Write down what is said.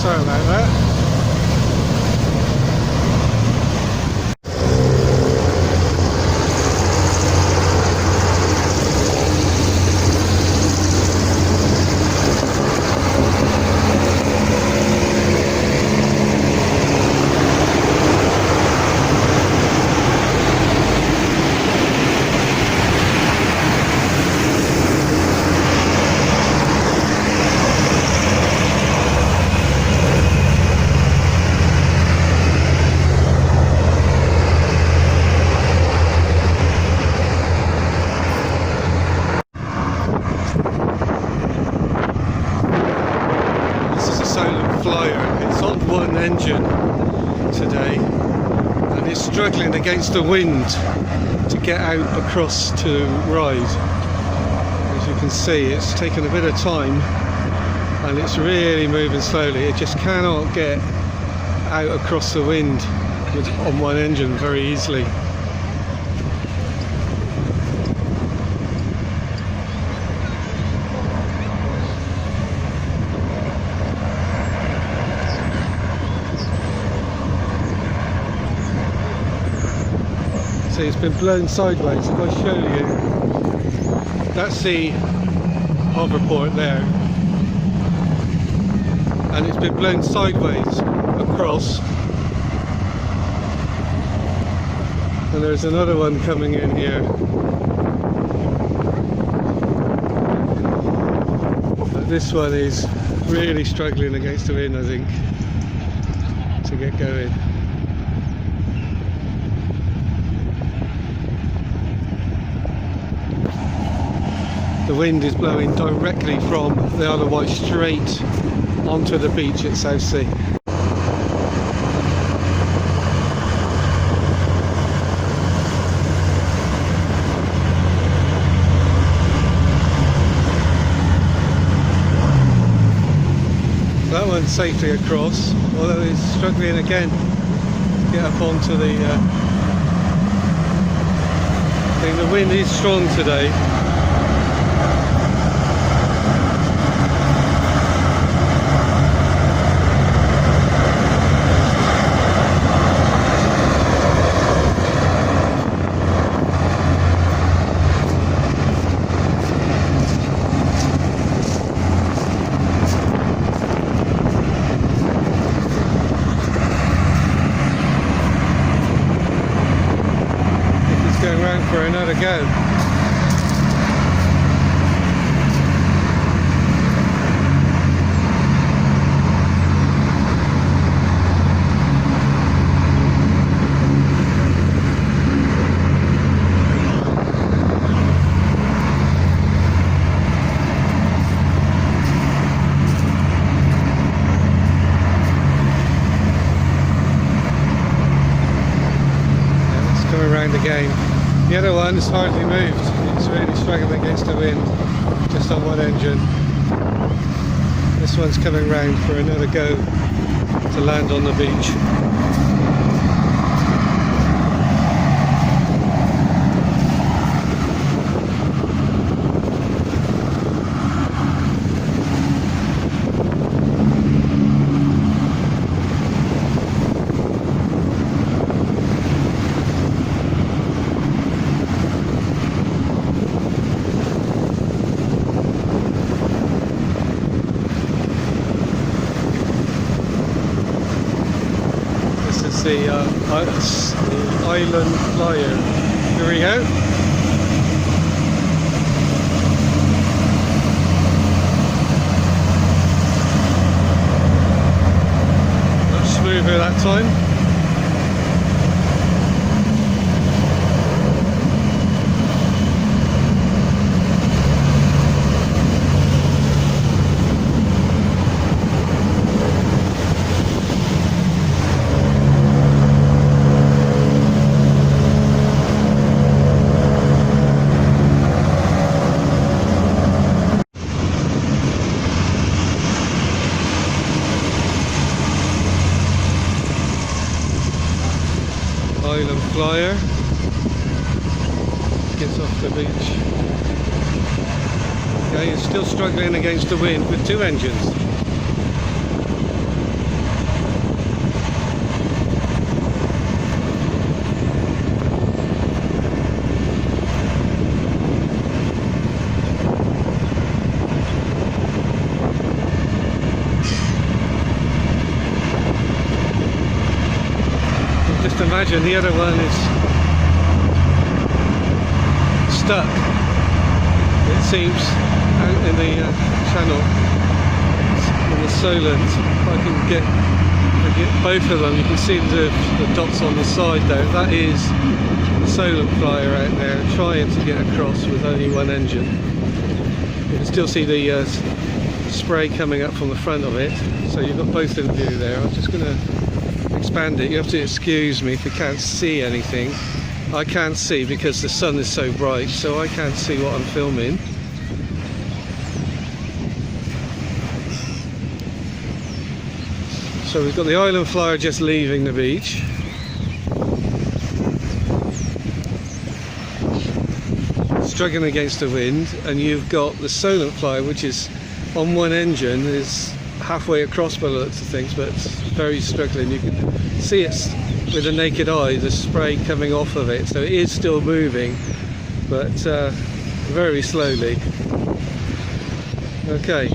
Sorry about that. Flyer. It's on one engine today and it's struggling against the wind to get out across to ride. As you can see, it's taken a bit of time and it's really moving slowly. It just cannot get out across the wind on one engine very easily. It's been blown sideways. If I show you, that's the hoverport there, and it's been blown sideways across, and there's another one coming in here. But this one is really struggling against the wind, I think, to get going. The wind is blowing directly from the Isle of Wight straight onto the beach at Southsea. That one's safely across, although it's struggling again to get up onto the thing. The wind is strong today. Going round for another go. Around again. The other one has hardly moved. It's really struggling against the wind, just on one engine. This one's coming round for another go to land on the beach. The Island Flyer. Here we go. Much smoother that time. Island Flyer gets off the beach. Okay, it's still struggling against the wind with two engines. engine, the other one is stuck, it seems, out in the channel on the Solent. If I can get both of them, you can see the dots on the side there. That is the Solent Flyer out there trying to get across with only one engine. You can still see the spray coming up from the front of it, so you've got both in view there. I'm just going to expand it. You have to excuse me if you can't see anything. I can't see because the sun is so bright, so I can't see what I'm filming. So we've got the Island Flyer just leaving the beach. Struggling against the wind, and you've got the Solent Flyer, which is on one engine, is halfway across by the looks of things, but it's very struggling. You can see it's with the naked eye, the spray coming off of it, so it is still moving, but very slowly. Okay.